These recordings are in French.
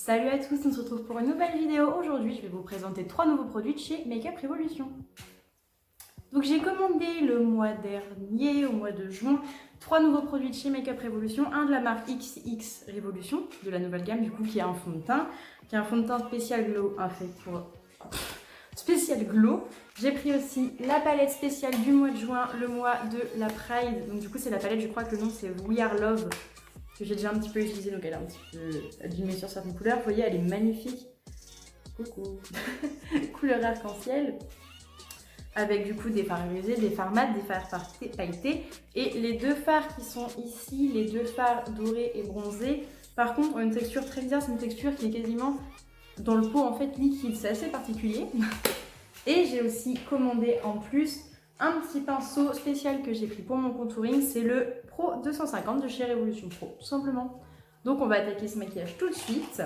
Salut à tous, on se retrouve pour une nouvelle vidéo. Aujourd'hui, je vais vous présenter 3 nouveaux produits de chez Make Up Revolution. Donc j'ai commandé le mois dernier, au mois de juin, 3 nouveaux produits de chez Make Up Revolution. Un de la marque XX Revolution, de la nouvelle gamme du coup, qui est un fond de teint. Qui est un fond de teint spécial glow, fait pour... spécial glow. J'ai pris aussi la palette spéciale du mois de juin, le mois de la Pride. Donc du coup c'est la palette, je crois que le nom c'est We Are Love, que j'ai déjà un petit peu utilisée, donc elle est un petit peu abîmée sur certaines couleurs. Vous voyez, elle est magnifique. Coucou. Couleur arc-en-ciel. Avec du coup des fards irisés, des fards mat, des fards pailletés. Et les deux fards qui sont ici, les deux fards dorés et bronzés, par contre ont une texture très bizarre. C'est une texture qui est quasiment dans le pot en fait liquide. C'est assez particulier. Et j'ai aussi commandé en plus un petit pinceau spécial que j'ai pris pour mon contouring. C'est le Pro 250 de chez Revolution Pro, tout simplement. Donc on va attaquer ce maquillage tout de suite.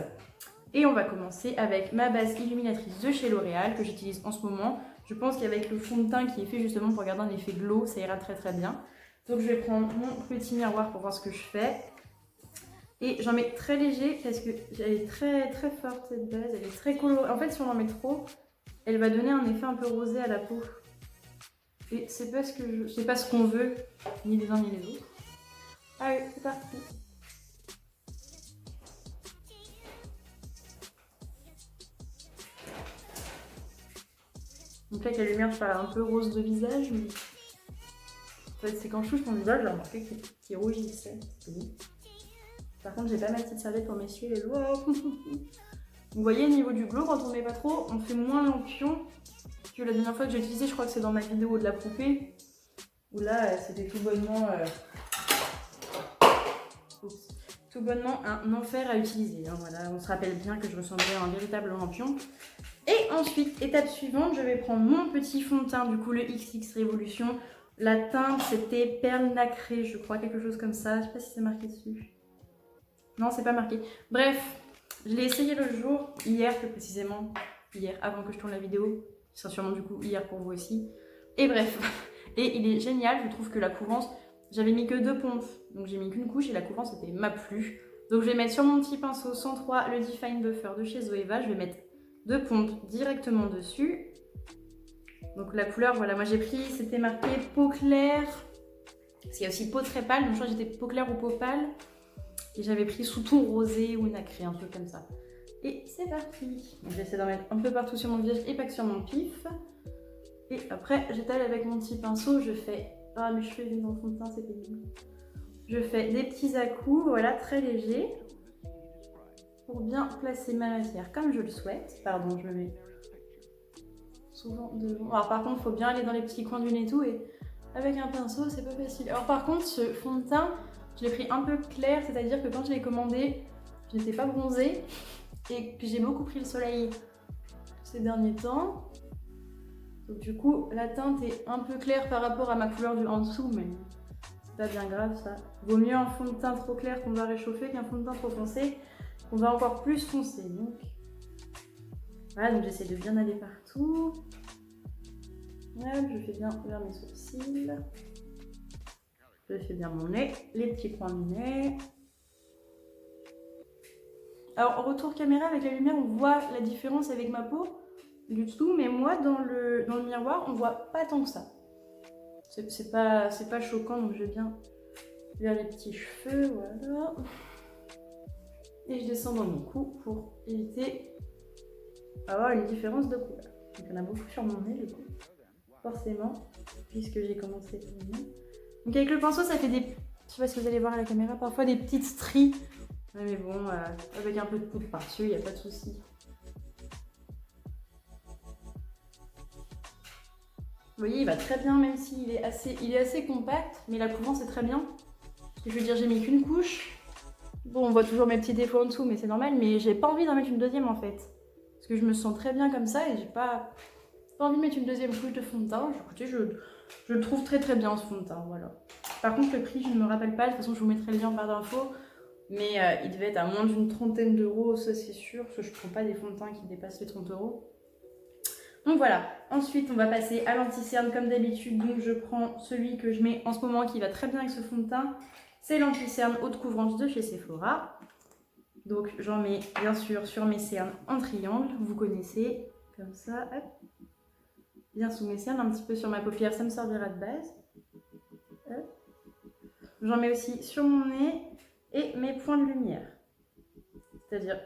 Et on va commencer avec ma base illuminatrice de chez L'Oréal que j'utilise en ce moment. Je pense qu'avec le fond de teint qui est fait justement pour garder un effet glow, ça ira très très bien. Donc je vais prendre mon petit miroir pour voir ce que je fais. Et j'en mets très léger parce qu'elle est très très forte cette base, elle est très colorée. En fait si on en met trop, elle va donner un effet un peu rosé à la peau. Et c'est pas ce qu'on veut, ni les uns ni les autres. Allez, c'est parti. Donc là, avec la lumière, je parle un peu rose de visage, mais en fait, c'est quand je touche mon visage, j'ai remarqué qu'il rougissait. Par contre, j'ai pas ma petite serviette pour m'essuyer les doigts. Vous voyez, au niveau du glow, quand on met pas trop, on fait moins lampion que la dernière fois que j'ai utilisé. Je crois que c'est dans ma vidéo de la poupée, où là, c'était tout bonnement un enfer à utiliser. Hein, voilà, on se rappelle bien que je ressemblais à un véritable lampion. Et ensuite, étape suivante, je vais prendre mon petit fond de teint, du coup le XX Revolution. La teinte, c'était perle nacrée, je crois, quelque chose comme ça. Je sais pas si c'est marqué dessus. Non, c'est pas marqué. Bref, je l'ai essayé le jour, hier plus précisément. Hier, avant que je tourne la vidéo. Ce sera sûrement du coup hier pour vous aussi. Et bref, et il est génial, je trouve que la couvrance, j'avais mis que 2 pompes. Donc j'ai mis qu'une couche et la couvrance m'a plu. Donc je vais mettre sur mon petit pinceau 103 le Define Buffer de chez Zoeva. Je vais mettre 2 pompes directement dessus. Donc la couleur, voilà, moi j'ai pris, c'était marqué peau claire. Parce qu'il y a aussi peau très pâle, donc je crois que j'étais peau claire ou peau pâle. Et j'avais pris sous ton rosé ou nacré, un truc comme ça. Et c'est parti. Donc j'essaie d'en mettre un peu partout sur mon visage et pas que sur mon pif. Et après, j'étale avec mon petit pinceau, je fais... Ah, mes cheveux viennent dans le fond de teint, c'est pénible. Je fais des petits à-coups, voilà, très légers. Pour bien placer ma matière comme je le souhaite. Pardon, je me mets souvent devant. Alors par contre, il faut bien aller dans les petits coins du nez et tout. Et avec un pinceau, c'est pas facile. Alors par contre, ce fond de teint, je l'ai pris un peu clair. C'est-à-dire que quand je l'ai commandé, je n'étais pas bronzée. Et que j'ai beaucoup pris le soleil ces derniers temps. Donc du coup, la teinte est un peu claire par rapport à ma couleur en dessous. Mais c'est pas bien grave ça. Vaut mieux un fond de teint trop clair qu'on va réchauffer qu'un fond de teint trop foncé. On va encore plus foncer. Donc voilà, donc j'essaie de bien aller partout. Voilà, je fais bien vers mes sourcils. Je fais bien mon nez, les petits coins du nez. Alors au retour caméra avec la lumière, on voit la différence avec ma peau du tout, mais moi dans le miroir, on voit pas tant que ça. C'est pas choquant, donc je vais bien vers les petits cheveux, voilà. Et je descends dans mon cou pour éviter d'avoir une différence de couleur. Donc il y en a beaucoup sur mon nez du coup, forcément, puisque j'ai commencé par le nez. Donc avec le pinceau, ça fait des... Je sais pas si vous allez voir à la caméra, parfois des petites stries. Ouais, mais bon, avec un peu de poudre par-dessus, il n'y a pas de souci. Vous voyez, il va très bien, même s'il est assez compact, mais la couvrance est très bien. Je veux dire, j'ai mis qu'une couche. Bon, on voit toujours mes petits défauts en dessous, mais c'est normal, mais j'ai pas envie d'en mettre une deuxième en fait. Parce que je me sens très bien comme ça et j'ai pas envie de mettre une deuxième couche de fond de teint. Écoutez, je le trouve très très bien ce fond de teint, voilà. Par contre, le prix, je ne me rappelle pas, de toute façon, je vous mettrai le lien en barre d'infos. Mais il devait être à moins d'une trentaine d'euros, ça c'est sûr, parce que je ne prends pas des fonds de teint qui dépassent les 30 euros. Donc voilà, ensuite on va passer à l'anti-cerne comme d'habitude. Donc je prends celui que je mets en ce moment qui va très bien avec ce fond de teint. C'est l'anti-cerne haute couvrance de chez Sephora. Donc j'en mets bien sûr sur mes cernes en triangle, vous connaissez, comme ça, hop. Bien sous mes cernes, un petit peu sur ma paupière, ça me servira de base. J'en mets aussi sur mon nez et mes points de lumière. C'est-à-dire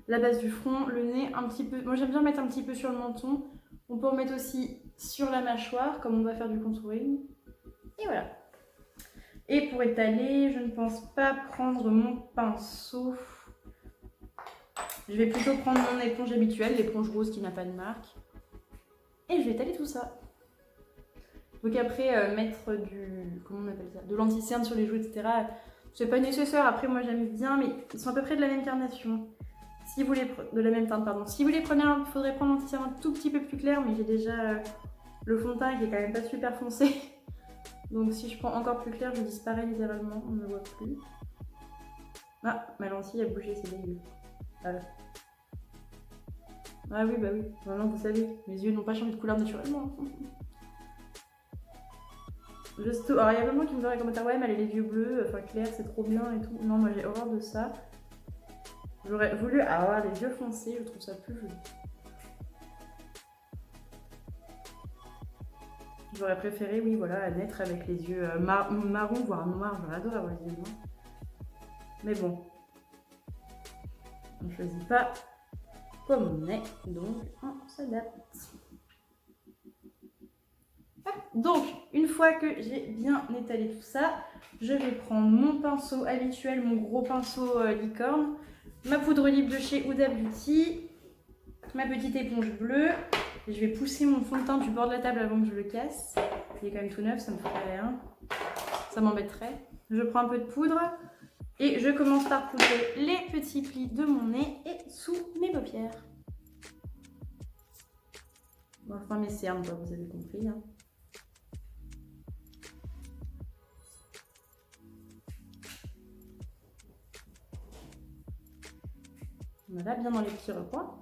la base du front, le nez, un petit peu. Moi j'aime bien mettre un petit peu sur le menton. On peut en mettre aussi sur la mâchoire, comme on va faire du contouring. Et voilà. Et pour étaler, je ne pense pas prendre mon pinceau. Je vais plutôt prendre mon éponge habituelle, l'éponge rose qui n'a pas de marque. Et je vais étaler tout ça. Donc après, mettre du... comment on appelle ça? De l'anti-cerne sur les joues, etc. C'est pas nécessaire. Après, moi j'aime bien, mais ils sont à peu près de la même carnation. Si vous les... De la même teinte, pardon. Si vous les prenez, il faudrait prendre l'anti-cerne un tout petit peu plus clair, mais j'ai déjà le fond de teint qui est quand même pas super foncé. Donc si je prends encore plus clair, je disparais littéralement, on ne me voit plus. Ah, ma lentille a bougé, c'est dégueu. Voilà. Ah oui, bah oui. Maintenant, vous savez, mes yeux n'ont pas changé de couleur naturellement. Alors, il y a plein de gens qui me donnent les commentaires, ouais, mais elle a les yeux bleus, enfin clairs, c'est trop bien et tout. Non, moi j'ai horreur de ça. J'aurais voulu avoir les yeux foncés, je trouve ça plus joli. J'aurais préféré, oui, voilà, naître avec les yeux marron, voire noirs. J'aurais adoré avoir les yeux noirs. Mais bon, on ne choisit pas comme on est, donc on s'adapte. Donc, une fois que j'ai bien étalé tout ça, je vais prendre mon pinceau habituel, mon gros pinceau licorne, ma poudre libre de chez Huda Beauty, ma petite éponge bleue. Et je vais pousser mon fond de teint du bord de la table avant que je le casse. Il est quand même tout neuf, ça me ferait rien. Ça m'embêterait. Je prends un peu de poudre et je commence par poudrer les petits plis de mon nez et sous mes paupières. Bon, enfin mes cernes, quoi, vous avez compris. Hein. Voilà, bien dans les petits recoins.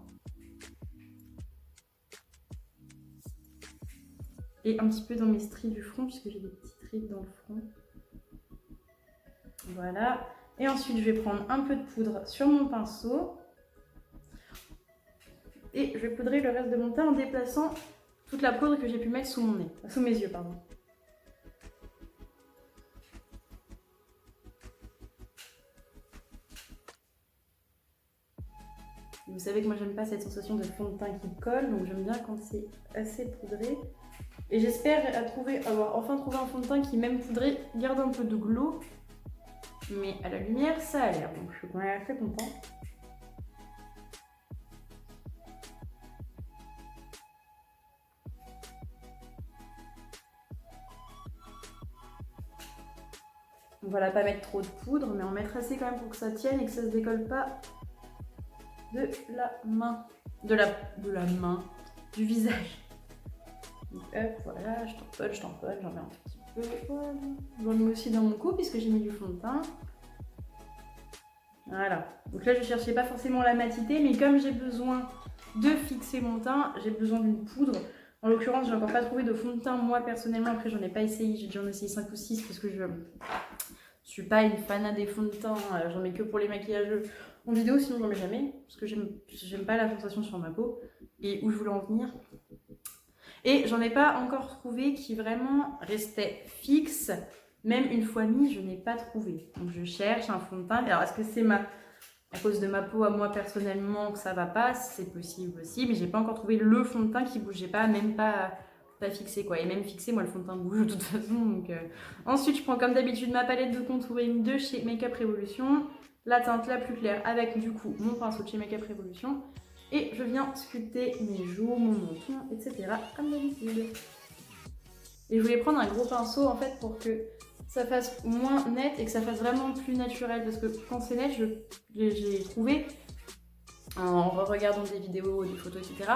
Et un petit peu dans mes stries du front, puisque j'ai des petits traits dans le front. Voilà. Et ensuite, je vais prendre un peu de poudre sur mon pinceau. Et je vais poudrer le reste de mon teint en déplaçant toute la poudre que j'ai pu mettre sous mon nez. Sous mes yeux, pardon. Vous savez que moi, j'aime pas cette sensation de fond de teint qui colle, donc j'aime bien quand c'est assez poudré. Et j'espère avoir enfin trouvé un fond de teint qui, même poudré, garde un peu de glow. Mais à la lumière, ça a l'air, donc je suis quand même très contente. Voilà, pas mettre trop de poudre, mais en mettre assez quand même pour que ça tienne et que ça se décolle pas de la main. De la main, du visage. Donc hop, voilà, je tamponne, j'en mets un petit peu. Voilà. J'en mets aussi dans mon cou puisque j'ai mis du fond de teint. Voilà. Donc là, je cherchais pas forcément la matité, mais comme j'ai besoin de fixer mon teint, j'ai besoin d'une poudre. En l'occurrence, j'ai encore pas trouvé de fond de teint, moi personnellement. Après, j'en ai pas essayé, j'ai déjà en essayé 5 ou 6 parce que je suis pas une fanat des fonds de teint. J'en mets que pour les maquillages en vidéo, sinon j'en mets jamais. Parce que j'aime pas la sensation sur ma peau. Et où je voulais en venir. Et j'en ai pas encore trouvé qui vraiment restait fixe. Même une fois mis, je n'ai pas trouvé. Donc je cherche un fond de teint. Alors est-ce que c'est à cause de ma peau à moi personnellement que ça va pas? C'est possible aussi. Mais j'ai pas encore trouvé le fond de teint qui bougeait pas, même pas fixé quoi. Et même fixé, moi le fond de teint bouge de toute façon. Donc, Ensuite, je prends comme d'habitude ma palette de contouring de chez Makeup Revolution. La teinte la plus claire avec du coup mon pinceau de chez Makeup Revolution. Et je viens sculpter mes joues, mon menton, etc. comme d'habitude. Et je voulais prendre un gros pinceau en fait pour que ça fasse moins net et que ça fasse vraiment plus naturel. Parce que quand c'est net, j'ai trouvé, en regardant des vidéos, des photos, etc.,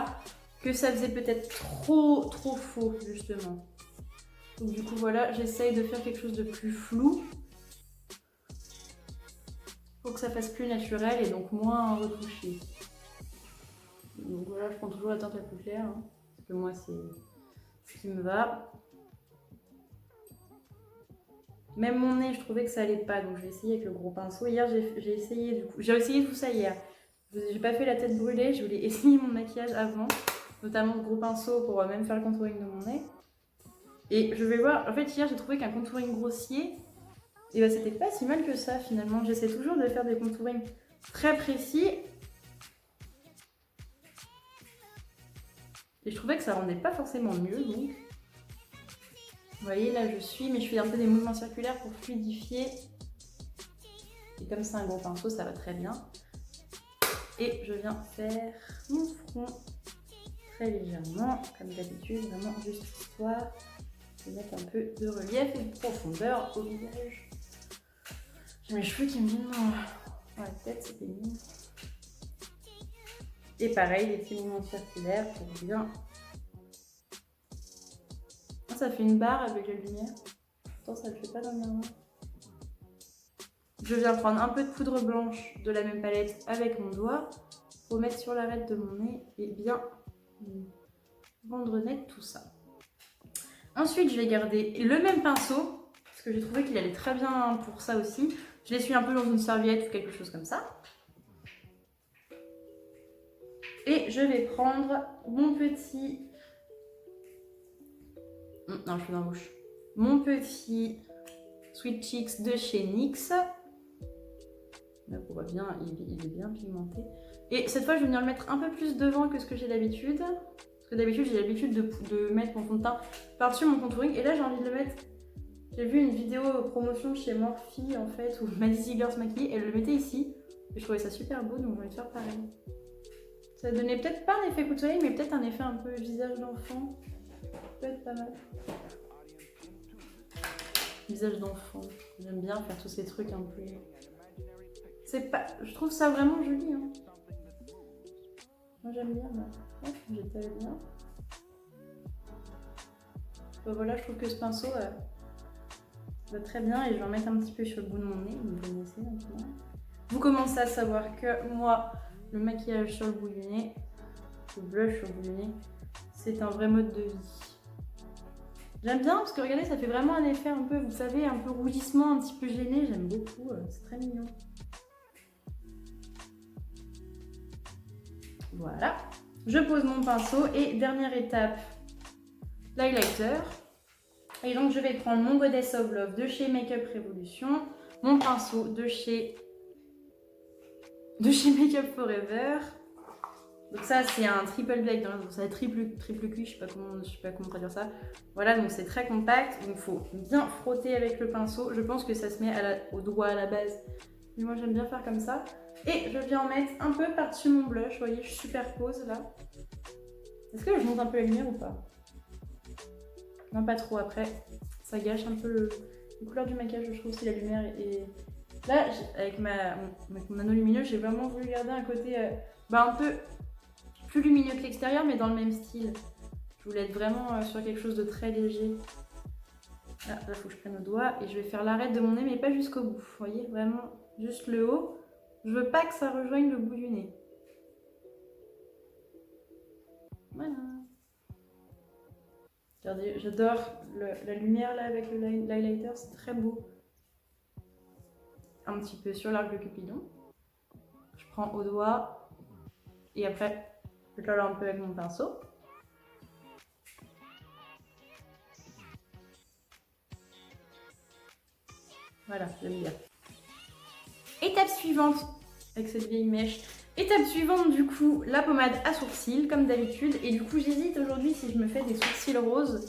que ça faisait peut-être trop faux justement. Donc du coup voilà, j'essaye de faire quelque chose de plus flou pour que ça fasse plus naturel et donc moins retouché. Donc voilà, je prends toujours la teinte la plus claire, hein, parce que moi c'est ce qui me va. Même mon nez, je trouvais que ça allait pas, donc je vais essayer avec le gros pinceau. Hier, j'ai essayé du coup. J'ai essayé tout ça hier. J'ai pas fait la tête brûlée, je voulais essayer mon maquillage avant, notamment le gros pinceau pour même faire le contouring de mon nez. Et je vais voir, en fait hier j'ai trouvé qu'un contouring grossier, et bah c'était pas si mal que ça finalement. J'essaie toujours de faire des contourings très précis. Et je trouvais que ça rendait pas forcément mieux donc. Vous voyez là je suis, mais je fais un peu des mouvements circulaires pour fluidifier. Et comme c'est un gros pinceau, ça va très bien. Et je viens faire mon front très légèrement, comme d'habitude, vraiment juste histoire de mettre un peu de relief et de profondeur au visage. J'ai mes cheveux qui me viennent dans la tête, c'est pénible. Et pareil, des petits mouvements circulaires pour bien. Ça fait une barre avec la lumière. Pourtant, ça ne le fait pas dans le miroir. Je viens prendre un peu de poudre blanche de la même palette avec mon doigt pour mettre sur l'arête de mon nez et bien rendre net tout ça. Ensuite, je vais garder le même pinceau parce que j'ai trouvé qu'il allait très bien pour ça aussi. Je l'essuie un peu dans une serviette ou quelque chose comme ça. Et je vais prendre mon petit... Non, je suis dans la bouche. Mon petit Sweet Cheeks de chez NYX. Là, on voit bien, il est bien pigmenté. Et cette fois, je vais venir le mettre un peu plus devant que ce que j'ai d'habitude. Parce que d'habitude, j'ai l'habitude de mettre mon fond de teint par-dessus mon contouring. Et là, j'ai envie de le mettre... J'ai vu une vidéo promotion chez Morphe en fait, où Maddie Ziegler se maquillait. Elle le mettait ici. Et je trouvais ça super beau, donc on va le faire pareil. Ça donnait peut-être pas un effet coup de soleil, mais peut-être un effet un peu visage d'enfant. Peut-être pas mal. Visage d'enfant. J'aime bien faire tous ces trucs un peu... C'est pas... Je trouve ça vraiment joli. Hein. Moi j'aime bien. Là. J'étale bien. Bon, voilà, je trouve que ce pinceau va très bien. Et je vais en mettre un petit peu sur le bout de mon nez. Vous connaissez maintenant. Vous commencez à savoir que moi, le maquillage sur le bout du nez, le blush sur le bout du nez, c'est un vrai mode de vie. J'aime bien parce que regardez, ça fait vraiment un effet un peu, vous savez, un peu rougissement, un petit peu gêné. J'aime beaucoup, c'est très mignon. Voilà. Je pose mon pinceau et dernière étape, l'highlighter. Et donc je vais prendre mon Goddess of Love de chez Makeup Revolution, mon pinceau de chez Makeup Forever. Donc ça c'est un triple black, donc ça triple cuit, je sais pas comment traduire ça. Voilà, donc c'est très compact, donc il faut bien frotter avec le pinceau. Je pense que ça se met au doigt à la base, mais moi j'aime bien faire comme ça. Et je viens en mettre un peu par-dessus mon blush, vous voyez, je superpose là. Est-ce que je monte un peu la lumière ou pas? Non, pas trop, après ça gâche un peu les couleurs du maquillage, je trouve, si la lumière est... Là, avec mon anneau lumineux, j'ai vraiment voulu garder un côté un peu plus lumineux que l'extérieur, mais dans le même style. Je voulais être vraiment sur quelque chose de très léger. Là, il faut que je prenne au doigt et je vais faire l'arête de mon nez, mais pas jusqu'au bout. Vous voyez, vraiment juste le haut. Je veux pas que ça rejoigne le bout du nez. Voilà. Regardez, j'adore la lumière là avec l'highlighter, c'est très beau. Un petit peu sur l'arc de Cupidon. Je prends au doigt et après je colle un peu avec mon pinceau. Voilà, j'aime bien. Étape suivante, avec cette vieille mèche. Étape suivante, du coup, la pommade à sourcils, comme d'habitude. Et du coup, j'hésite aujourd'hui si je me fais des sourcils roses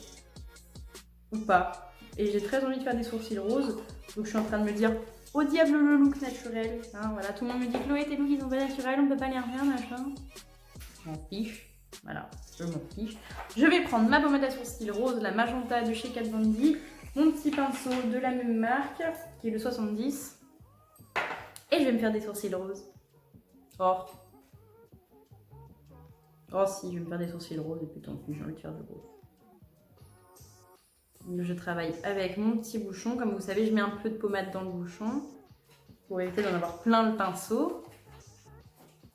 ou pas. Et j'ai très envie de faire des sourcils roses. Donc je suis en train de me dire, au diable le look naturel. Hein, voilà, tout le monde me dit, Chloé, tes looks ils sont pas naturels, on peut pas les refaire, machin. Je m'en fiche. Voilà, je m'en fiche. Je vais prendre ma pommade à sourcils rose, la Magenta de chez Kat Von D, mon petit pinceau de la même marque, qui est le 70. Et je vais me faire des sourcils roses. Oh si, je vais me faire des sourcils roses et puis tant pis, j'ai envie de faire du rose. Je travaille avec mon petit bouchon. Comme vous savez, je mets un peu de pommade dans le bouchon pour éviter d'en avoir plein le pinceau.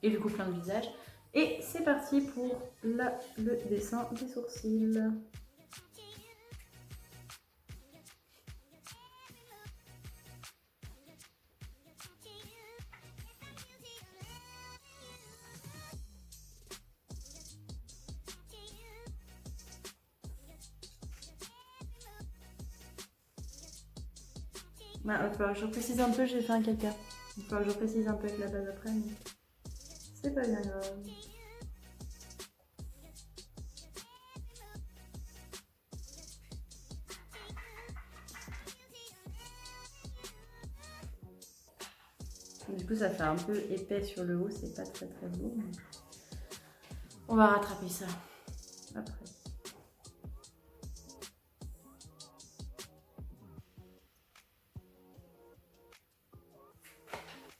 Et du coup, plein de visage. Et c'est parti pour le dessin des sourcils. Bah, il va falloir que je précise un peu, j'ai fait un caca. Il va falloir que je précise un peu avec la base après, mais c'est pas bien grave. Du coup, ça fait un peu épais sur le haut, c'est pas très très beau. Mais... on va rattraper ça après.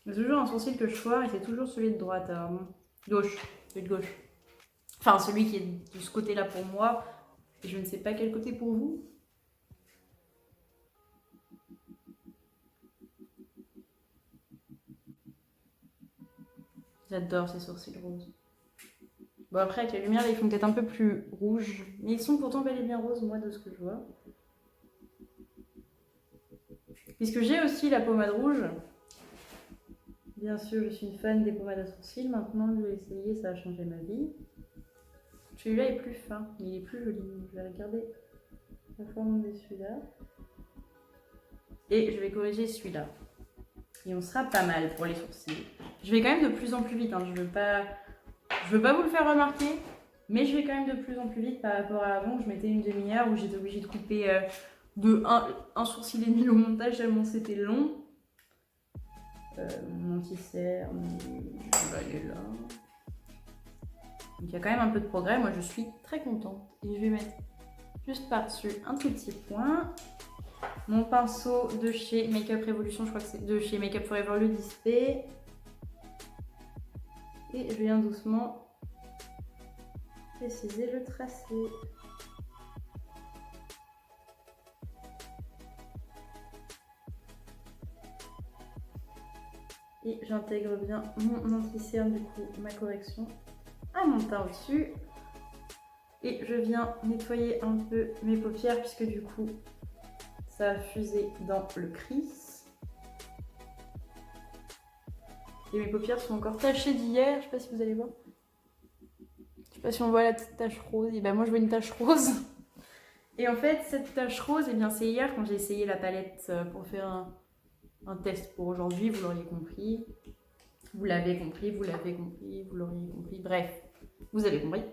C'est toujours un sourcil que je foire et c'est toujours celui de droite. Gauche, celui de gauche. Enfin, celui qui est de ce côté-là pour moi. Et je ne sais pas quel côté pour vous. J'adore ces sourcils roses. Bon, après, avec la lumière, là, ils font peut-être un peu plus rouges. Mais ils sont pourtant bel et bien roses, moi, de ce que je vois. Puisque j'ai aussi la pommade rouge. Bien sûr, je suis une fan des pommades à sourcils. Maintenant, je vais essayer, ça a changé ma vie. Celui-là est plus fin, il est plus joli. Je vais regarder la forme de celui-là. Et je vais corriger celui-là. Et on sera pas mal pour les sourcils. Je vais quand même de plus en plus vite. Hein. Je veux pas vous le faire remarquer. Mais je vais quand même de plus en plus vite par rapport à avant. Je mettais une demi-heure où j'étais obligée de couper un sourcil et demi au montage tellement c'était long. Mon anti-cerne, il est là. Donc il y a quand même un peu de progrès. Moi, je suis très contente. Et je vais mettre juste par-dessus un tout petit point. Mon pinceau de chez Makeup Revolution, je crois que c'est de chez Makeup Forever, le Display. Et je viens doucement préciser le tracé. Et j'intègre bien mon anti-cerne, du coup, ma correction à mon teint au-dessus. Et je viens nettoyer un peu mes paupières puisque du coup, ça a fusé dans le crease. Et mes paupières sont encore tachées d'hier, je sais pas si vous allez voir. Je sais pas si on voit la petite tache rose. Et ben moi je vois une tache rose. Et en fait cette tache rose, et bien c'est hier quand j'ai essayé la palette pour faire un test pour aujourd'hui, vous l'auriez compris. Vous l'avez compris, vous l'avez compris, vous l'auriez compris, bref, vous avez compris.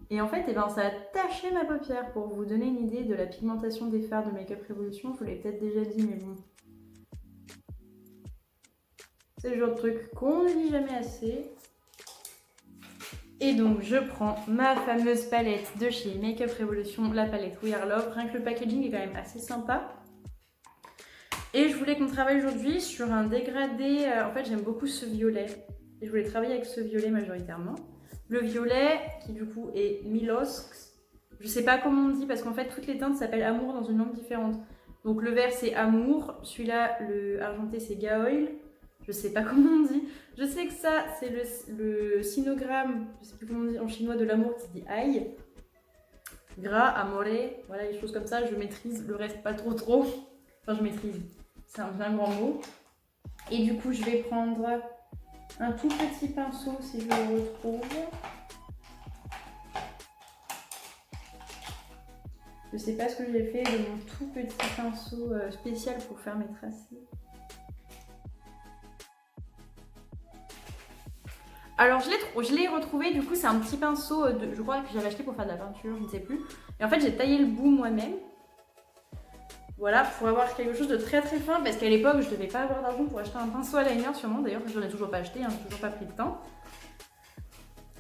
Et en fait, ça a taché ma paupière. Pour vous donner une idée de la pigmentation des fards de Makeup Revolution, je vous l'ai peut-être déjà dit, mais bon. C'est le genre de truc qu'on ne dit jamais assez. Et donc, je prends ma fameuse palette de chez Makeup Revolution, la palette We Are Love. Rien que le packaging est quand même assez sympa. Et je voulais qu'on travaille aujourd'hui sur un dégradé. En fait, j'aime beaucoup ce violet. Et je voulais travailler avec ce violet majoritairement. Le violet, qui du coup est Milosk. Je sais pas comment on dit parce qu'en fait, toutes les teintes s'appellent Amour dans une langue différente. Donc le vert, c'est Amour. Celui-là, le argenté, c'est Gaoil. Je sais pas comment on dit. Je sais que ça, c'est le sinogramme, je sais plus comment on dit en chinois, de l'amour qui dit aïe. Gras, amore, voilà les choses comme ça. Je maîtrise, le reste pas trop trop. Enfin, je maîtrise. C'est un bien grand mot. Et du coup, je vais prendre un tout petit pinceau si je le retrouve. Je sais pas ce que j'ai fait de mon tout petit pinceau spécial pour faire mes tracés. Alors je l'ai retrouvé, du coup c'est un petit pinceau, je crois que j'avais acheté pour faire de la peinture, je ne sais plus. Et en fait j'ai taillé le bout moi-même. Voilà, pour avoir quelque chose de très très fin, parce qu'à l'époque je devais pas avoir d'argent pour acheter un pinceau à liner sûrement, d'ailleurs je n'en ai toujours pas acheté, j'ai toujours pas pris le temps.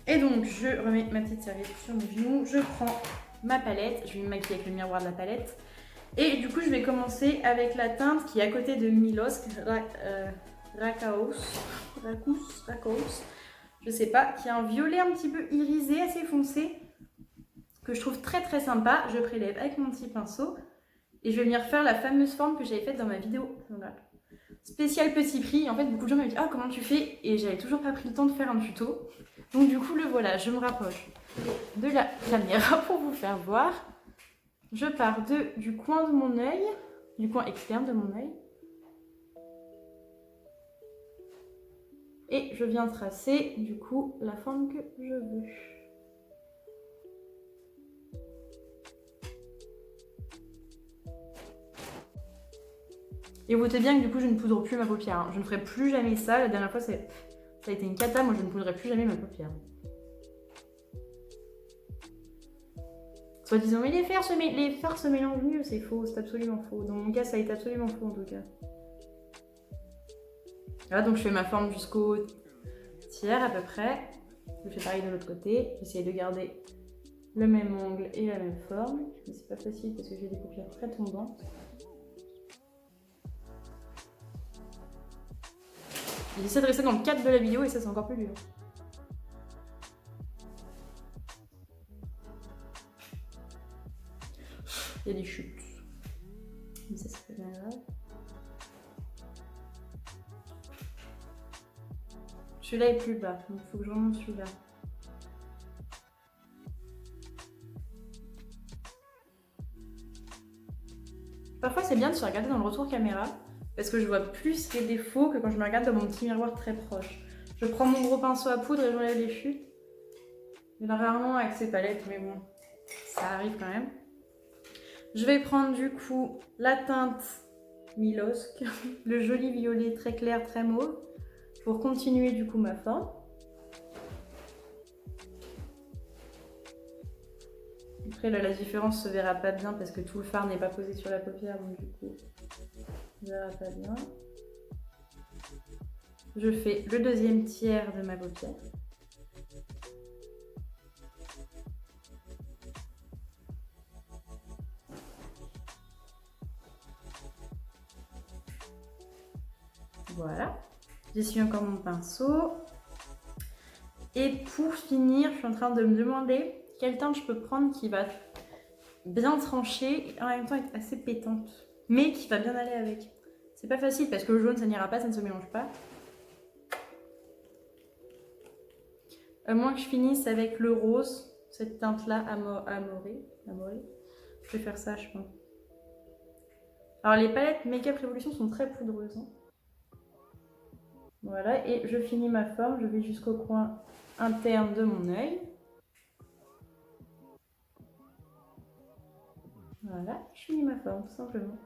Et donc je remets ma petite serviette sur mes genoux, je prends ma palette, je vais me maquiller avec le miroir de la palette. Et du coup je vais commencer avec la teinte qui est à côté de Milosk, Rakaos, je sais pas, qui a un violet un petit peu irisé, assez foncé, que je trouve très très sympa. Je prélève avec mon petit pinceau et je vais venir faire la fameuse forme que j'avais faite dans ma vidéo spécial petit prix. En fait, beaucoup de gens m'ont dit « Ah, comment tu fais ?» Et j'avais toujours pas pris le temps de faire un tuto. Donc du coup, le voilà, je me rapproche de la caméra pour vous faire voir. Je pars du coin de mon œil, du coin externe de mon œil. Et je viens tracer, du coup, la forme que je veux. Et vous doutez bien que du coup je ne poudre plus ma paupière. Hein. Je ne ferai plus jamais ça. La dernière fois ça a été une cata, moi je ne poudrerai plus jamais ma paupière. Soit disant mais les fers se mélangent mieux, c'est faux, c'est absolument faux. Dans mon cas ça a été absolument faux en tout cas. Voilà, donc je fais ma forme jusqu'au tiers à peu près. Je fais pareil de l'autre côté. J'essaie de garder le même angle et la même forme. Mais c'est pas facile parce que j'ai des paupières très tombantes. J'essaie de rester dans le cadre de la vidéo et ça c'est encore plus dur. Il y a des chutes. Mais ça c'est pas grave. Celui-là est plus bas, donc il faut que je remonte celui-là. Parfois c'est bien de se regarder dans le retour caméra parce que je vois plus les défauts que quand je me regarde dans mon petit miroir très proche. Je prends mon gros pinceau à poudre et j'enlève les chutes. Il y en a rarement avec ces palettes, mais bon, ça arrive quand même. Je vais prendre du coup la teinte Milosk, le joli violet très clair, très mauve, pour continuer du coup ma forme. Après là la différence se verra pas bien parce que tout le fard n'est pas posé sur la paupière, donc du coup on verra pas bien. Je fais le deuxième tiers de ma paupière. Voilà, j'essuie encore mon pinceau. Et pour finir, je suis en train de me demander quelle teinte je peux prendre qui va bien trancher et en même temps être assez pétante, mais qui va bien aller avec. C'est pas facile parce que le jaune ça n'ira pas, ça ne se mélange pas. À moins que je finisse avec le rose, cette teinte-là, amoré. Je vais faire ça, je pense. Alors les palettes Make-up Revolution sont très poudreuses. Hein. Voilà, et je finis ma forme, je vais jusqu'au coin interne de mon œil. Voilà, je finis ma forme, tout simplement.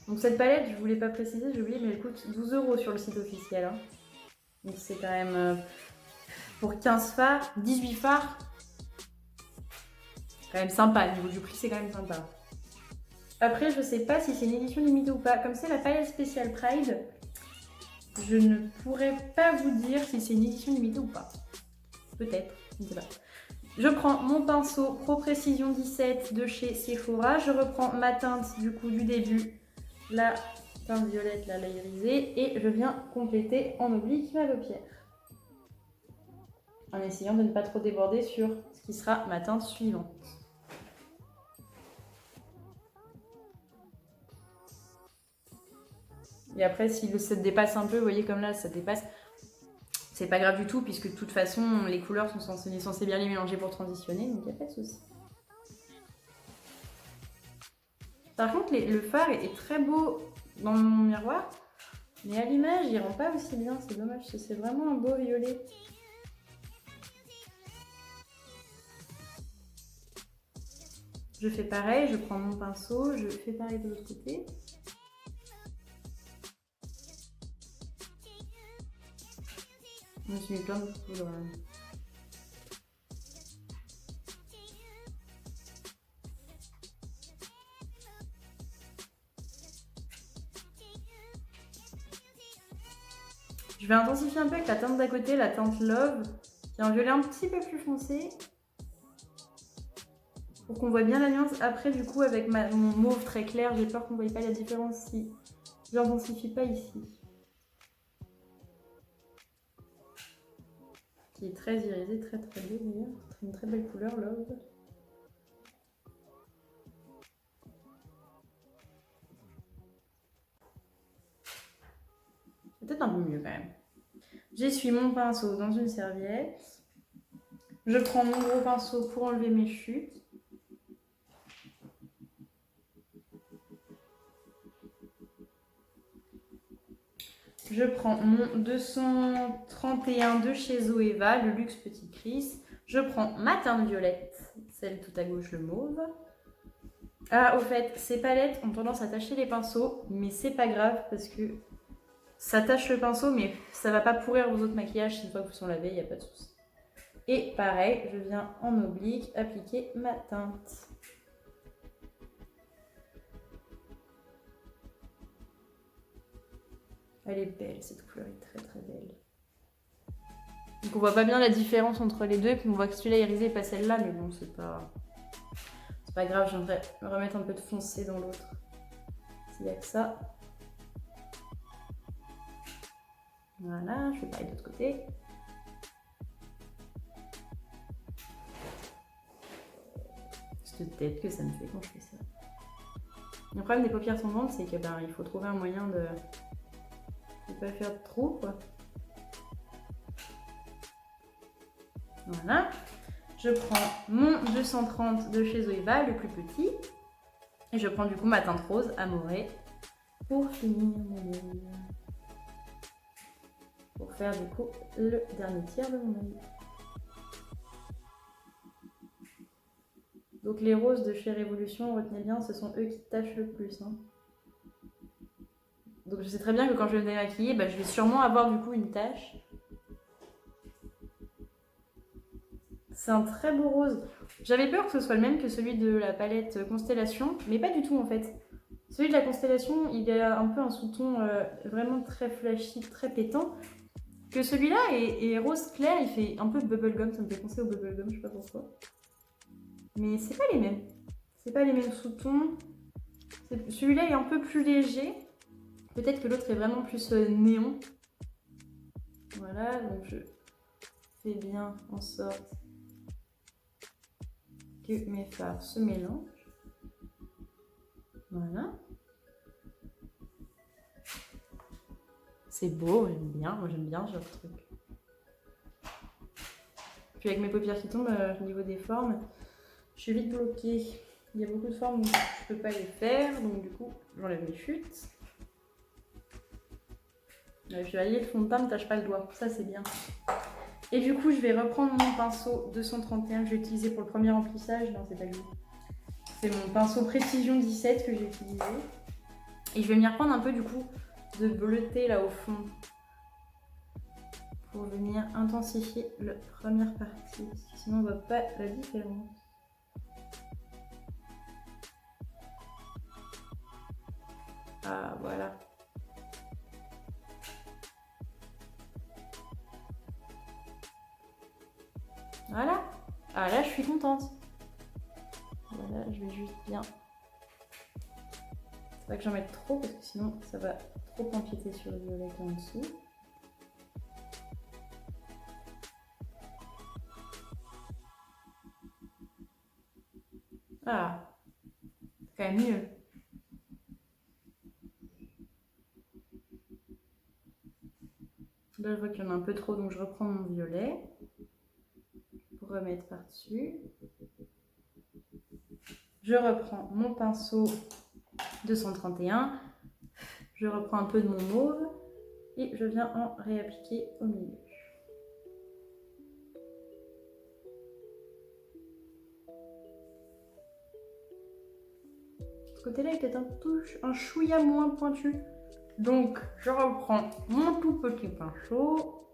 Donc cette palette, je voulais pas préciser, j'ai oublié, mais elle coûte 12 € sur le site officiel. Hein. Donc c'est quand même, pour 15 fards, 18 fards, c'est quand même sympa, au niveau du prix c'est quand même sympa. Après, je sais pas si c'est une édition limitée ou pas. Comme c'est la palette spéciale Pride, je ne pourrais pas vous dire si c'est une édition limitée ou pas. Peut-être, je ne sais pas. Je prends mon pinceau Pro Précision 17 de chez Sephora. Je reprends ma teinte du coup du début, la teinte violette, la layerisée, et je viens compléter en oblique ma paupière. En essayant de ne pas trop déborder sur ce qui sera ma teinte suivante. Et après, si ça dépasse un peu, vous voyez comme là, ça dépasse, c'est pas grave du tout, puisque de toute façon, les couleurs sont censées bien les mélanger pour transitionner, donc il n'y a pas de souci. Par contre, le fard est très beau dans mon miroir, mais à l'image, il rend pas aussi bien, c'est dommage, parce que c'est vraiment un beau violet. Je fais pareil, je prends mon pinceau, je fais pareil de l'autre côté. Je me suis mis plein de poudre. Je vais intensifier un peu avec la teinte d'à côté, la teinte Love, qui est un violet un petit peu plus foncé. Pour qu'on voit bien la nuance. Après, du coup, avec mon mauve très clair, j'ai peur qu'on ne voie pas la différence si j'intensifie pas ici. Qui est très irisé, très très beau d'ailleurs. C'est une très belle couleur, Love. Peut-être un peu mieux quand même. J'essuie mon pinceau dans une serviette. Je prends mon gros pinceau pour enlever mes chutes. Je prends mon 231 de chez Zoeva, le Luxe Petit Chris. Je prends ma teinte violette, celle tout à gauche, le mauve. Ah, au fait, ces palettes ont tendance à tacher les pinceaux, mais c'est pas grave parce que ça tache le pinceau, mais ça va pas pourrir vos autres maquillages une fois que vous sont lavés, il n'y a pas de souci. Et pareil, je viens en oblique appliquer ma teinte. Elle est belle, cette couleur est très très belle. Donc on voit pas bien la différence entre les deux, puis on voit que celui-là est irisé et pas celle-là, mais bon, c'est pas grave, je viendrai me remettre un peu de foncé dans l'autre. S'il y a que ça. Voilà, je fais pareil de l'autre côté. Cette tête que ça me fait quand je fais ça. Le problème des paupières tombantes, c'est que il faut trouver un moyen de ne pas faire trop, quoi. Voilà. Je prends mon 230 de chez Zoeva, le plus petit. Et je prends du coup ma teinte rose Amoré pour finir mon œil. Pour faire du coup le dernier tiers de mon œil. Donc les roses de chez Révolution, retenez bien, ce sont eux qui tâchent le plus. Hein. Donc je sais très bien que quand je vais me démaquiller, je vais sûrement avoir du coup une tache. C'est un très beau rose. J'avais peur que ce soit le même que celui de la palette Constellation, mais pas du tout en fait. Celui de la Constellation, il a un peu un sous-ton vraiment très flashy, très pétant. Que celui-là est rose clair, il fait un peu bubblegum, ça me fait penser au bubblegum, je sais pas pourquoi. Mais c'est pas les mêmes. C'est pas les mêmes sous-tons. Celui-là est un peu plus léger. Peut-être que l'autre est vraiment plus néon. Voilà, donc je fais bien en sorte que mes fards se mélangent. Voilà. C'est beau, j'aime bien. Moi j'aime bien ce genre de truc. Puis avec mes paupières qui tombent, au niveau des formes, je suis vite bloquée. Il y a beaucoup de formes où je ne peux pas les faire, donc du coup j'enlève mes chutes. Je vais allier le fond de teint, ne tâche pas le doigt, ça c'est bien. Et du coup je vais reprendre mon pinceau 231 que j'ai utilisé pour le premier remplissage. Non, c'est pas lui. C'est mon pinceau Précision 17 que j'ai utilisé. Et je vais m'y reprendre un peu du coup de bleuté là au fond. Pour venir intensifier la première partie. Parce que sinon on voit pas la différence. Ah voilà. Voilà. Ah là je suis contente. Voilà, je vais juste bien. C'est pas que j'en mette trop parce que sinon ça va trop empiéter sur le violet qui est en dessous. Ah, c'est quand même mieux. Là je vois qu'il y en a un peu trop donc je reprends mon violet pour remettre par-dessus. Je reprends mon pinceau 231, je reprends un peu de mon mauve et je viens en réappliquer au milieu. Ce côté-là est peut-être un chouïa moins pointu. Donc je reprends mon tout petit pinceau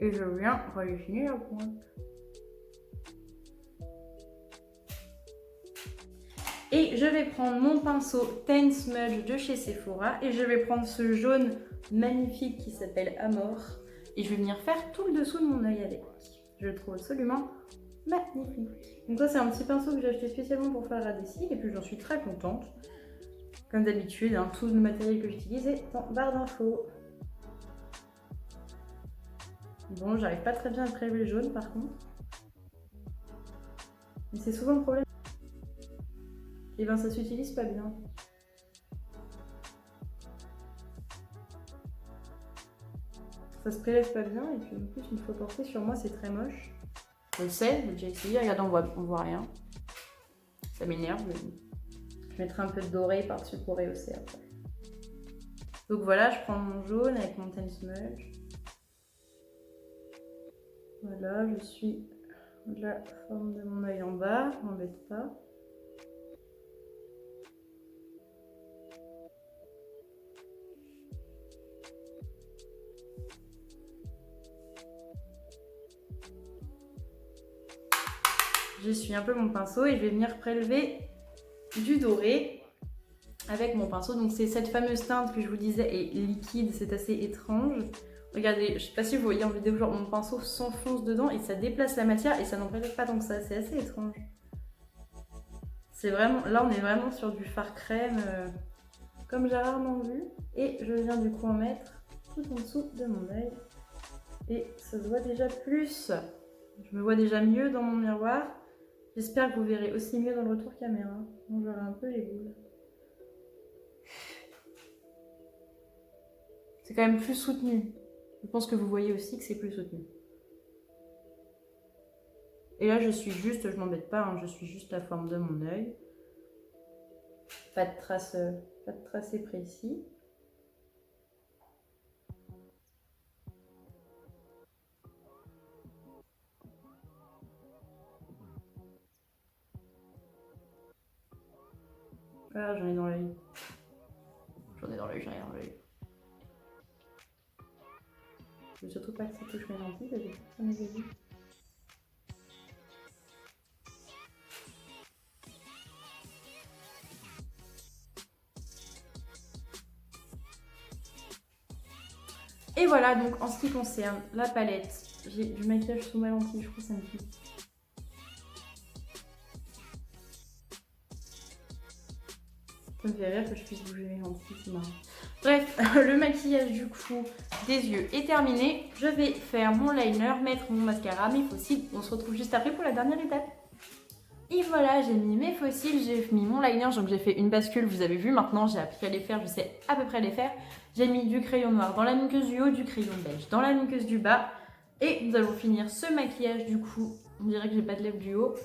et je viens redessiner la pointe. Et je vais prendre mon pinceau Ten Smudge de chez Sephora et je vais prendre ce jaune magnifique qui s'appelle Amor et je vais venir faire tout le dessous de mon œil avec. Je le trouve absolument magnifique. Donc ça c'est un petit pinceau que j'ai acheté spécialement pour faire la Radessi et puis j'en suis très contente. Comme d'habitude, hein, tout le matériel que j'utilise est en barre d'infos. Bon, j'arrive pas très bien à prélever le jaune par contre. Mais c'est souvent le problème. Et ça s'utilise pas bien. Ça se prélève pas bien et puis en plus une fois porté sur moi c'est très moche. Je le sais, j'ai déjà essayé, regarde on voit rien. Ça m'énerve mais je mettrai un peu de doré par-dessus pour rehausser après. Donc voilà, je prends mon jaune avec mon Ten Smudge. Voilà, je suis la forme de mon œil en bas, m'embête pas. J'essuie un peu mon pinceau et je vais venir prélever du doré avec mon pinceau. Donc c'est cette fameuse teinte que je vous disais est liquide, c'est assez étrange. Regardez, je sais pas si vous voyez en vidéo, genre mon pinceau s'enfonce dedans et ça déplace la matière et ça n'en prélève pas tant que ça, c'est assez étrange. C'est vraiment, là on est vraiment sur du fard crème comme j'ai rarement vu. Et je viens du coup en mettre tout en dessous de mon œil. Et ça se voit déjà plus. Je me vois déjà mieux dans mon miroir. J'espère que vous verrez aussi mieux dans le retour caméra. On verra un peu les boules. C'est quand même plus soutenu. Je pense que vous voyez aussi que c'est plus soutenu. Et là, je suis juste, je m'embête pas, hein, je suis juste la forme de mon œil. Pas de tracé précis. Ah, j'en ai dans l'œil. J'en ai dans l'œil, j'en ai dans l'œil. Je veux surtout pas que ça touche mes lentilles, parce que ça me dit. Et voilà, donc en ce qui concerne la palette, j'ai du maquillage sous ma lentille, je crois que ça me pique. Ça me fait rire que je puisse bouger mes lentilles, c'est marrant. Bref, le maquillage du coup des yeux est terminé. Je vais faire mon liner, mettre mon mascara, mes fossiles. On se retrouve juste après pour la dernière étape. Et voilà, j'ai mis mes fossiles, j'ai mis mon liner, donc j'ai fait une bascule, vous avez vu, maintenant j'ai appris à les faire, je sais à peu près les faire. J'ai mis du crayon noir dans la muqueuse du haut, du crayon beige dans la muqueuse du bas. Et nous allons finir ce maquillage du coup, on dirait que j'ai pas de lèvres du haut.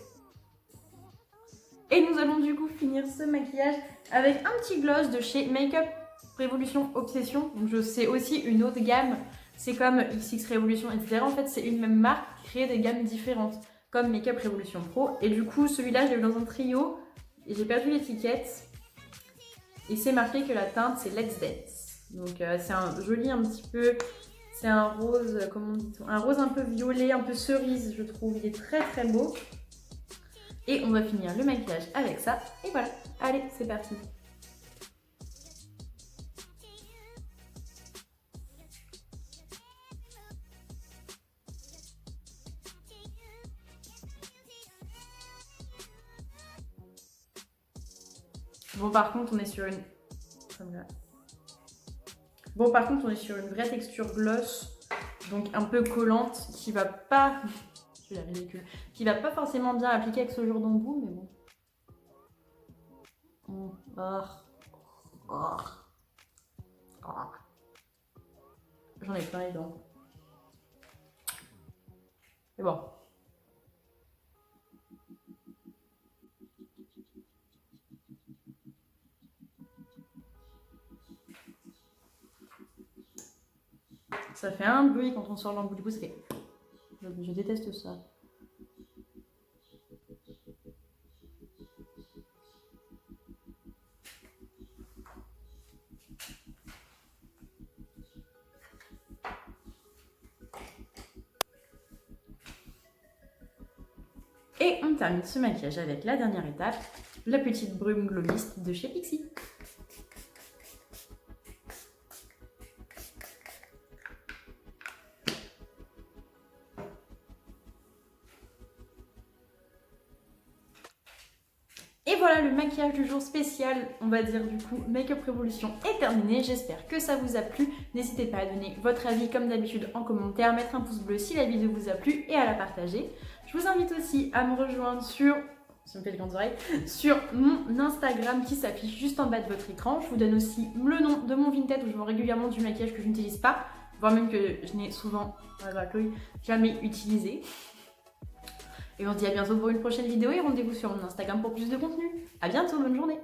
Et nous allons du coup finir ce maquillage avec un petit gloss de chez Makeup Revolution Obsession. Donc c'est aussi une autre gamme, c'est comme XX Revolution, etc. En fait c'est une même marque qui crée des gammes différentes, comme Makeup Revolution Pro. Et du coup celui-là je l'ai eu dans un trio et j'ai perdu l'étiquette. Et c'est marqué que la teinte c'est Let's Dance. Donc c'est un joli un petit peu, c'est un rose, comment dit-on, un rose un peu violet, un peu cerise je trouve. Il est très très beau. Et on va finir le maquillage avec ça. Et voilà, allez, c'est parti. Bon, par contre, on est sur une... Bon, par contre, on est sur une vraie texture gloss, donc un peu collante, qui va pas... Je suis ridicule. Qui va pas forcément bien appliquer avec ce genre d'embout, mais bon. J'en ai plein les dents. C'est bon. Ça fait un bruit quand on sort l'embout du bout, ça fait... Je déteste ça. Et on termine ce maquillage avec la dernière étape, la petite brume Glow Mist de chez Pixi. Et voilà, le maquillage du jour spécial, on va dire du coup Makeup Revolution est terminé. J'espère que ça vous a plu. N'hésitez pas à donner votre avis comme d'habitude en commentaire, mettre un pouce bleu si la vidéo vous a plu et à la partager. Je vous invite aussi à me rejoindre sur, ça me fait de grandes oreilles, sur mon Instagram qui s'affiche juste en bas de votre écran. Je vous donne aussi le nom de mon Vinted où je vends régulièrement du maquillage que je n'utilise pas, voire même que je n'ai souvent jamais utilisé. Et on se dit à bientôt pour une prochaine vidéo et rendez-vous sur mon Instagram pour plus de contenu. À bientôt, bonne journée!